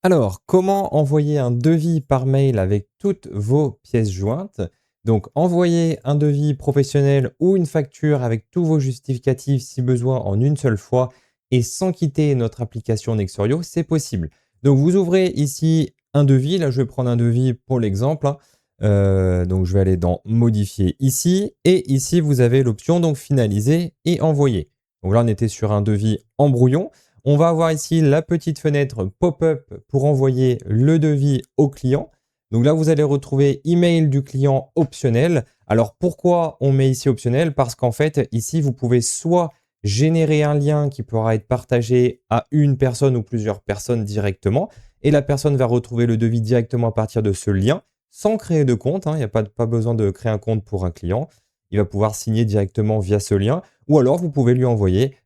Alors, comment envoyer un devis par mail avec toutes vos pièces jointes? Donc, envoyer un devis professionnel ou une facture avec tous vos justificatifs si besoin en une seule fois et sans quitter notre application Nexorio, c'est possible. Donc, vous ouvrez ici un devis. Là, je vais prendre un devis pour l'exemple, hein. Donc, je vais aller dans modifier ici et ici, vous avez l'option donc finaliser et envoyer. Donc là, on était sur un devis en brouillon. On va avoir ici la petite fenêtre pop-up pour envoyer le devis au client. Donc là, vous allez retrouver email du client optionnel. Alors pourquoi on met ici optionnel? Parce qu'en fait, ici, vous pouvez soit générer un lien qui pourra être partagé à une personne ou plusieurs personnes directement, et la personne va retrouver le devis directement à partir de ce lien, sans créer de compte, hein. Il n'y a pas besoin de créer un compte pour un client. Il va pouvoir signer directement via ce lien, ou alors vous pouvez lui envoyer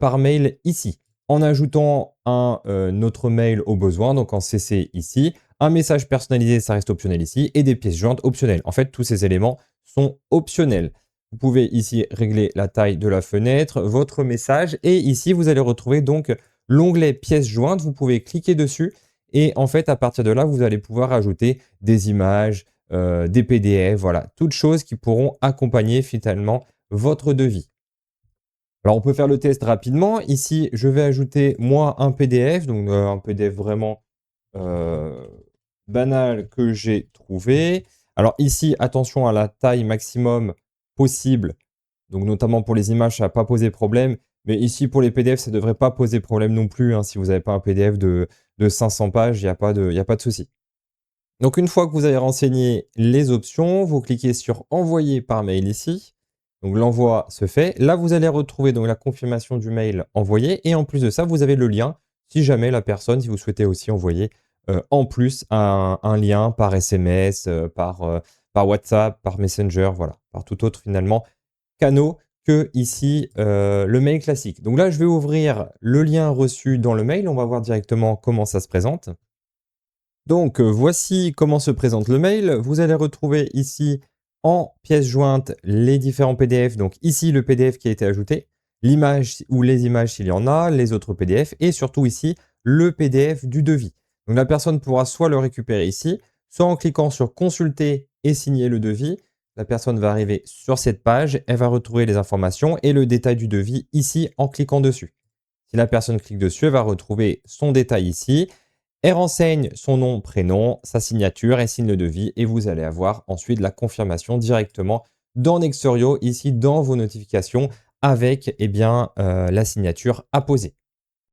par mail ici en ajoutant un autre mail au besoin, donc en CC ici, un message personnalisé, ça reste optionnel ici, et des pièces jointes optionnelles. En fait, tous ces éléments sont optionnels. Vous pouvez ici régler la taille de la fenêtre, votre message, et ici, vous allez retrouver donc l'onglet pièces jointes. Vous pouvez cliquer dessus, et en fait, à partir de là, vous allez pouvoir ajouter des images, des PDF, voilà, toutes choses qui pourront accompagner finalement votre devis. Alors, on peut faire le test rapidement. Ici, je vais ajouter moi un PDF, donc un PDF vraiment euh, banal que j'ai trouvé. Alors ici, attention à la taille maximum possible, donc notamment pour les images, ça va pas poser problème. Mais ici, pour les PDF, ça ne devrait pas poser problème non plus, hein. Si vous n'avez pas un PDF de 500 pages, il y a pas de souci. Donc une fois que vous avez renseigné les options, vous cliquez sur envoyer par mail ici. Donc l'envoi se fait. Là, vous allez retrouver donc la confirmation du mail envoyé et en plus de ça, vous avez le lien si jamais la personne, si vous souhaitez aussi envoyer en plus un lien par SMS, par WhatsApp, par Messenger, voilà, par tout autre finalement canaux que ici le mail classique. Donc là, je vais ouvrir le lien reçu dans le mail. On va voir directement comment ça se présente. Donc, voici comment se présente le mail. Vous allez retrouver ici en pièce jointe les différents PDF. Donc ici, le PDF qui a été ajouté, l'image ou les images s'il y en a, les autres PDF et surtout ici, le PDF du devis. Donc la personne pourra soit le récupérer ici, soit en cliquant sur consulter et signer le devis. La personne va arriver sur cette page, elle va retrouver les informations et le détail du devis ici en cliquant dessus. Si la personne clique dessus, elle va retrouver son détail ici. Elle renseigne son nom, prénom, sa signature, elle signe le devis et vous allez avoir ensuite la confirmation directement dans Nextorio, ici dans vos notifications, avec la signature à poser.